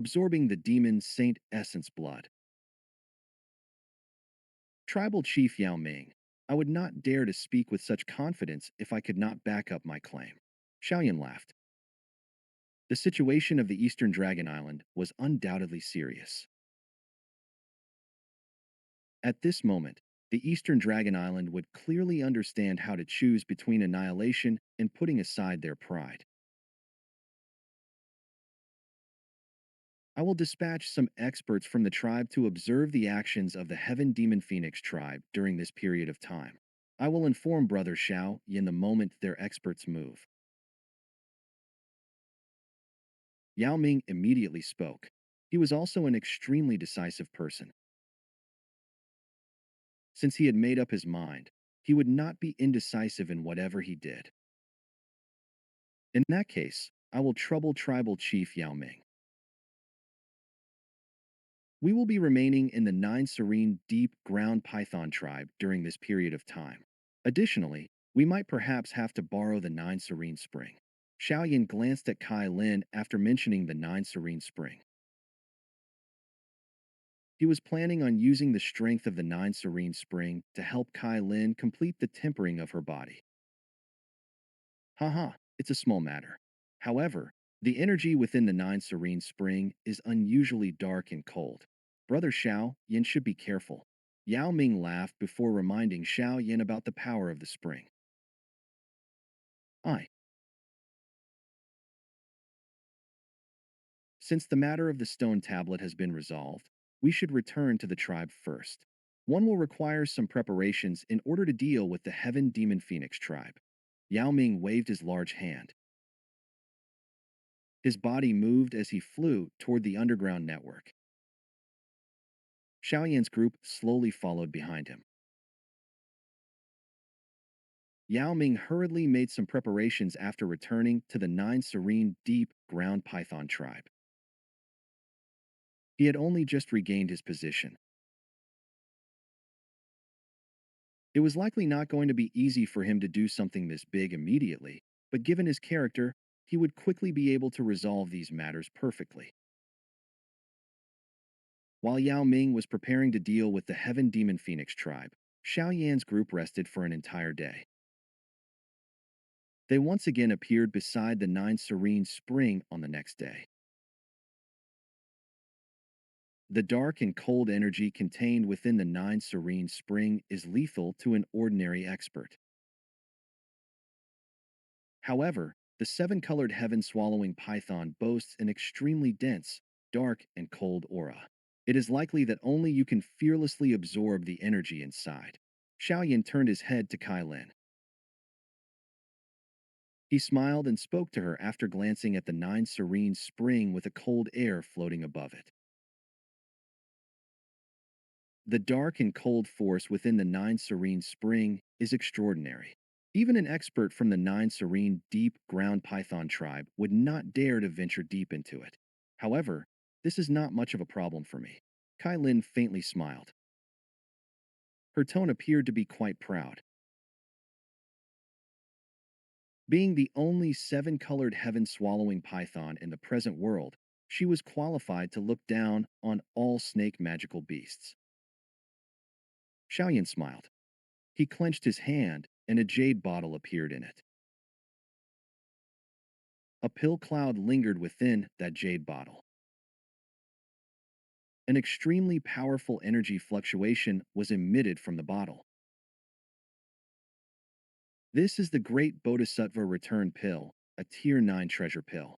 absorbing the demon saint essence blood. Tribal Chief Yao Ming, I would not dare to speak with such confidence if I could not back up my claim. Xiao Yan laughed. The situation of the Eastern Dragon Island was undoubtedly serious. At this moment, the Eastern Dragon Island would clearly understand how to choose between annihilation and putting aside their pride. I will dispatch some experts from the tribe to observe the actions of the Heaven Demon Phoenix tribe during this period of time. I will inform Brother Xiao Yan the moment their experts move. Yao Ming immediately spoke. He was also an extremely decisive person. Since he had made up his mind, he would not be indecisive in whatever he did. In that case, I will trouble Tribal Chief Yao Ming. We will be remaining in the Nine Serene Deep Ground Python tribe during this period of time. Additionally, we might perhaps have to borrow the Nine Serene Spring. Xiao Yan glanced at Kai Lin after mentioning the Nine Serene Spring. He was planning on using the strength of the Nine Serene Spring to help Kai Lin complete the tempering of her body. Haha, it's a small matter. However, the energy within the Nine Serene Spring is unusually dark and cold. Brother Xiao Yan should be careful. Yao Ming laughed before reminding Xiao Yan about the power of the spring. I. Since the matter of the stone tablet has been resolved, we should return to the tribe first. One will require some preparations in order to deal with the Heaven Demon Phoenix tribe. Yao Ming waved his large hand. His body moved as he flew toward the underground network. Xiao Yan's group slowly followed behind him. Yao Ming hurriedly made some preparations after returning to the Nine Serene Deep Ground Python tribe. He had only just regained his position. It was likely not going to be easy for him to do something this big immediately, but given his character, he would quickly be able to resolve these matters perfectly. While Yao Ming was preparing to deal with the Heaven Demon Phoenix tribe, Xiao Yan's group rested for an entire day. They once again appeared beside the Nine Serene Spring on the next day. The dark and cold energy contained within the Nine Serene Spring is lethal to an ordinary expert. However, the seven-colored heaven-swallowing python boasts an extremely dense, dark, and cold aura. It is likely that only you can fearlessly absorb the energy inside. Xiao Yan turned his head to Kai Lin. He smiled and spoke to her after glancing at the Nine Serene Spring with a cold air floating above it. The dark and cold force within the Nine Serene Spring is extraordinary. Even an expert from the Nine Serene Deep Ground Python tribe would not dare to venture deep into it. However, this is not much of a problem for me. Kai Lin faintly smiled. Her tone appeared to be quite proud. Being the only seven-colored heaven-swallowing python in the present world, she was qualified to look down on all snake magical beasts. Xiaoyan smiled. He clenched his hand, and a jade bottle appeared in it. A pill cloud lingered within that jade bottle. An extremely powerful energy fluctuation was emitted from the bottle. This is the Great Bodhisattva Return Pill, a Tier 9 treasure pill.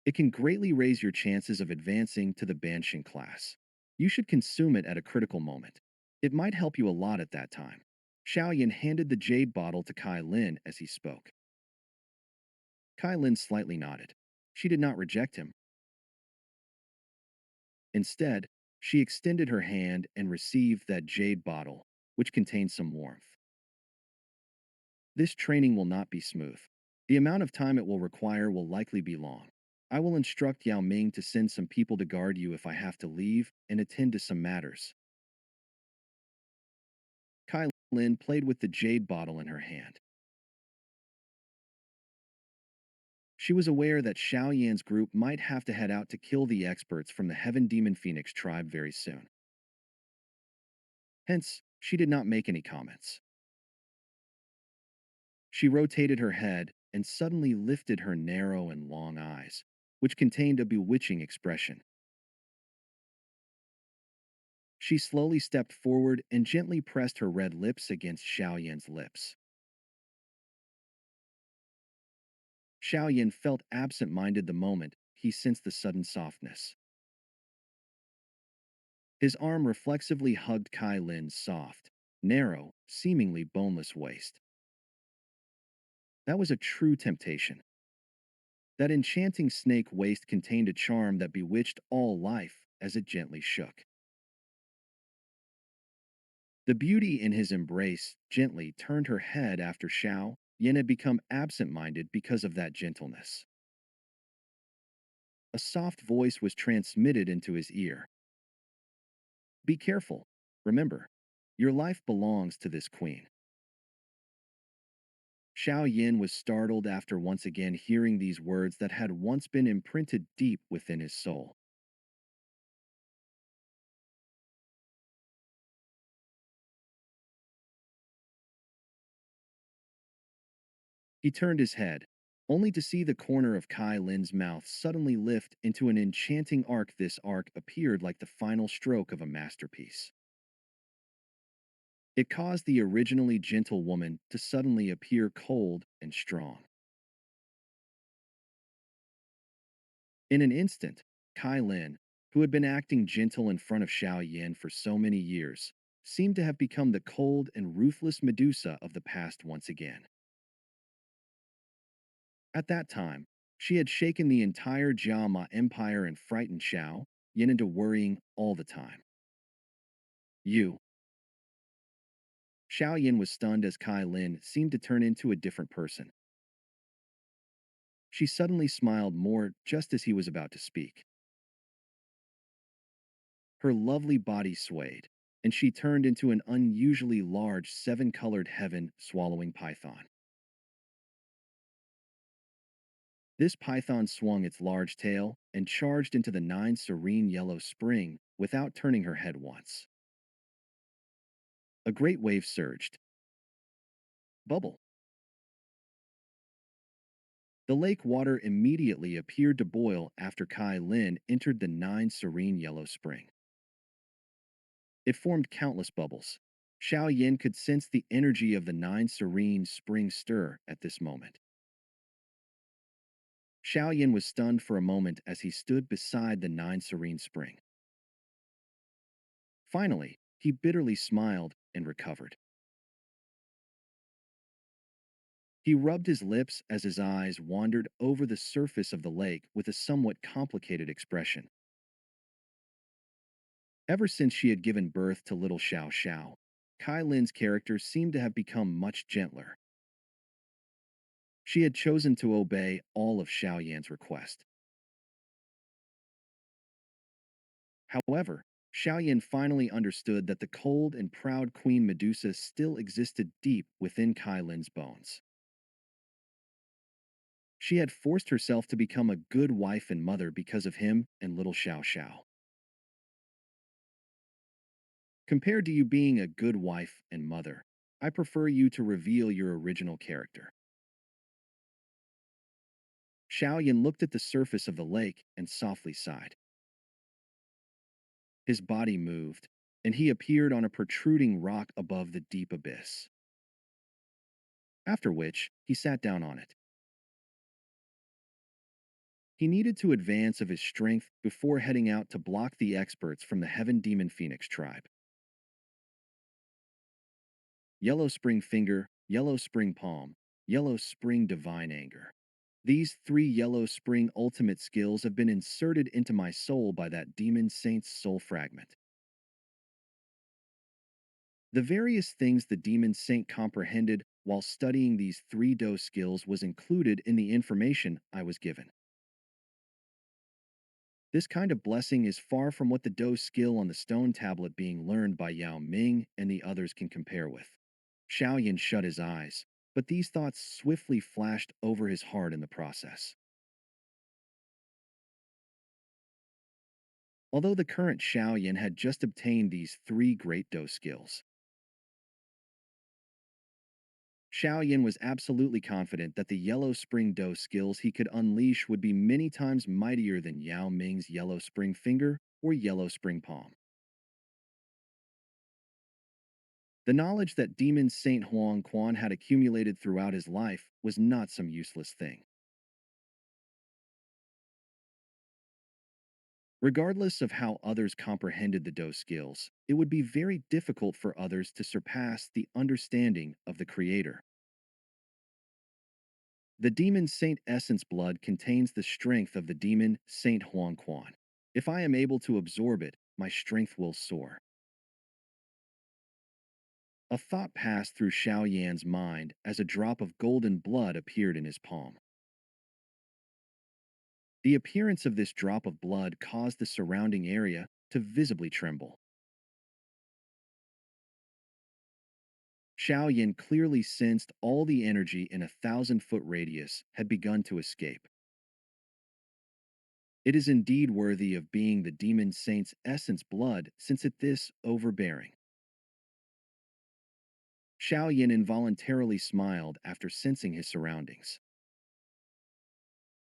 It can greatly raise your chances of advancing to the Banshin class. You should consume it at a critical moment. It might help you a lot at that time. Xiaoyan handed the jade bottle to Kai Lin as he spoke. Kai Lin slightly nodded. She did not reject him. Instead, she extended her hand and received that jade bottle, which contained some warmth. This training will not be smooth. The amount of time it will require will likely be long. I will instruct Yao Ming to send some people to guard you if I have to leave and attend to some matters. Kai Lin played with the jade bottle in her hand. She was aware that Xiao Yan's group might have to head out to kill the experts from the Heaven Demon Phoenix tribe very soon. Hence, she did not make any comments. She rotated her head and suddenly lifted her narrow and long eyes, which contained a bewitching expression. She slowly stepped forward and gently pressed her red lips against Xiao Yan's lips. Xiao Yan felt absent-minded the moment he sensed the sudden softness. His arm reflexively hugged Kai Lin's soft, narrow, seemingly boneless waist. That was a true temptation. That enchanting snake waist contained a charm that bewitched all life as it gently shook. The beauty in his embrace gently turned her head after Xiao Yan had become absent-minded because of that gentleness. A soft voice was transmitted into his ear. Be careful. Remember, your life belongs to this queen. Xiao Yan was startled after once again hearing these words that had once been imprinted deep within his soul. He turned his head, only to see the corner of Kai Lin's mouth suddenly lift into an enchanting arc. This arc appeared like the final stroke of a masterpiece. It caused the originally gentle woman to suddenly appear cold and strong. In an instant, Kai Lin, who had been acting gentle in front of Xiao Yan for so many years, seemed to have become the cold and ruthless Medusa of the past once again. At that time, she had shaken the entire Jiama Empire and frightened Xiao Yan into worrying all the time. You. Xiao Yan was stunned as Kai Lin seemed to turn into a different person. She suddenly smiled more just as he was about to speak. Her lovely body swayed, and she turned into an unusually large seven-colored heaven-swallowing python. This python swung its large tail and charged into the nine serene yellow spring without turning her head once. A great wave surged. Bubble. The lake water immediately appeared to boil after Kai Lin entered the nine serene yellow spring. It formed countless bubbles. Xiao Yan could sense the energy of the nine serene spring stir at this moment. Xiao Yan was stunned for a moment as he stood beside the nine serene spring. Finally, he bitterly smiled and recovered. He rubbed his lips as his eyes wandered over the surface of the lake with a somewhat complicated expression. Ever since she had given birth to little Xiao Xiao, Kai Lin's character seemed to have become much gentler. She had chosen to obey all of Xiao Yan's request. However, Xiao Yan finally understood that the cold and proud Queen Medusa still existed deep within Kai Lin's bones. She had forced herself to become a good wife and mother because of him and little Xiao Xiao. Compared to you being a good wife and mother, I prefer you to reveal your original character. Xiao Yan looked at the surface of the lake and softly sighed. His body moved, and he appeared on a protruding rock above the deep abyss. After which, he sat down on it. He needed to advance of his strength before heading out to block the experts from the Heaven Demon Phoenix tribe. Yellow Spring Finger, Yellow Spring Palm, Yellow Spring Divine Anger. These three Yellow Spring ultimate skills have been inserted into my soul by that demon saint's soul fragment. The various things the demon saint comprehended while studying these three Dou skills was included in the information I was given. This kind of blessing is far from what the Dou skill on the stone tablet being learned by Yao Ming and the others can compare with. Xiao Yan shut his eyes, but these thoughts swiftly flashed over his heart in the process. although the current Xiao Yan had just obtained these three great Dou skills. Xiao Yan was absolutely confident that the Yellow Spring Dou skills he could unleash would be many times mightier than Yao Ming's Yellow Spring Finger or Yellow Spring Palm. The knowledge that demon Saint Huang Quan had accumulated throughout his life was not some useless thing. Regardless of how others comprehended the Dou skills, it would be very difficult for others to surpass the understanding of the Creator. The demon Saint Essence blood contains the strength of the demon Saint Huang Quan. If I am able to absorb it, my strength will soar. A thought passed through Xiao Yan's mind as a drop of golden blood appeared in his palm. The appearance of this drop of blood caused the surrounding area to visibly tremble. Xiao Yan clearly sensed all the energy in a 1,000-foot radius had begun to escape. It is indeed worthy of being the demon saint's essence blood since it is overbearing. Xiao Yan involuntarily smiled after sensing his surroundings.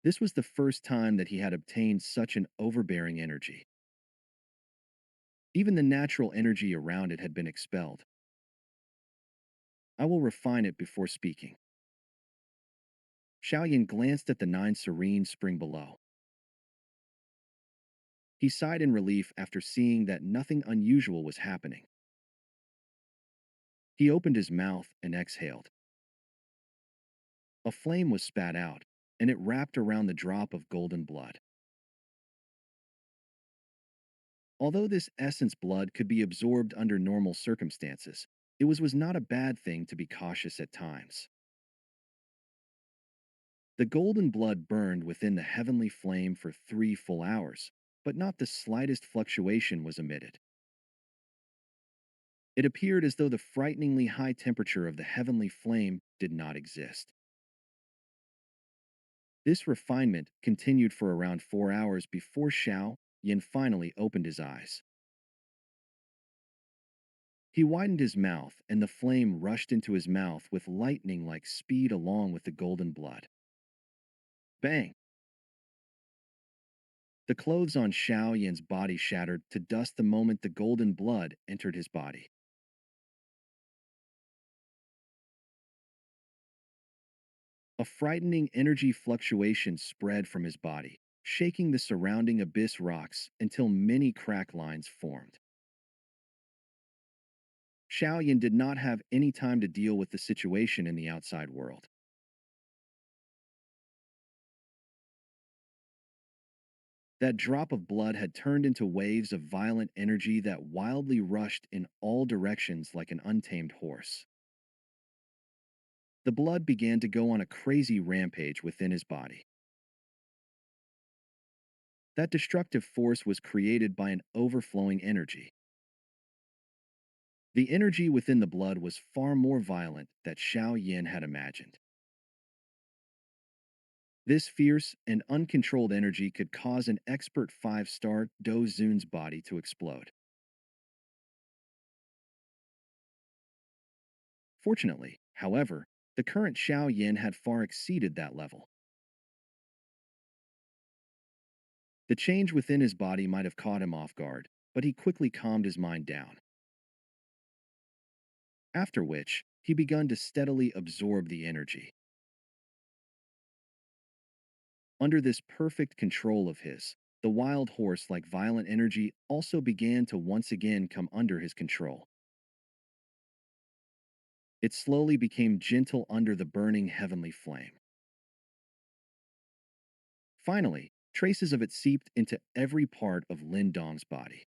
This was the first time that he had obtained such an overbearing energy. Even the natural energy around it had been expelled. I will refine it before speaking. Xiao Yan glanced at the nine serene spring below. He sighed in relief after seeing that nothing unusual was happening. He opened his mouth and exhaled. A flame was spat out, and it wrapped around the drop of golden blood. Although this essence blood could be absorbed under normal circumstances, it was not a bad thing to be cautious at times. The golden blood burned within the heavenly flame for 3 full hours, but not the slightest fluctuation was emitted. It appeared as though the frighteningly high temperature of the heavenly flame did not exist. This refinement continued for around 4 hours before Xiao Yan finally opened his eyes. He widened his mouth, and the flame rushed into his mouth with lightning-like speed along with the golden blood. Bang! The clothes on Xiao Yan's body shattered to dust the moment the golden blood entered his body. A frightening energy fluctuation spread from his body, shaking the surrounding abyss rocks until many crack lines formed. Xiao Yan did not have any time to deal with the situation in the outside world. That drop of blood had turned into waves of violent energy that wildly rushed in all directions like an untamed horse. The blood began to go on a crazy rampage within his body. That destructive force was created by an overflowing energy. The energy within the blood was far more violent than Xiao Yan had imagined. This fierce and uncontrolled energy could cause an expert 5-star Dou Zun's body to explode. Fortunately, however, the current Xiao Yan had far exceeded that level. The change within his body might have caught him off guard, but he quickly calmed his mind down. After which, he began to steadily absorb the energy. Under this perfect control of his, the wild horse-like violent energy also began to once again come under his control. It slowly became gentle under the burning heavenly flame. Finally, traces of it seeped into every part of Lin Dong's body.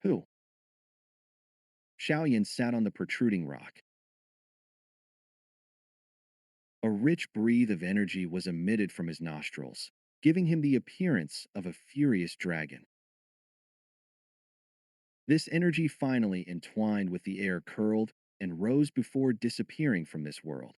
Who? Xiao Yan sat on the protruding rock. A rich breath of energy was emitted from his nostrils, giving him the appearance of a furious dragon. This energy finally entwined with the air curled and rose before disappearing from this world.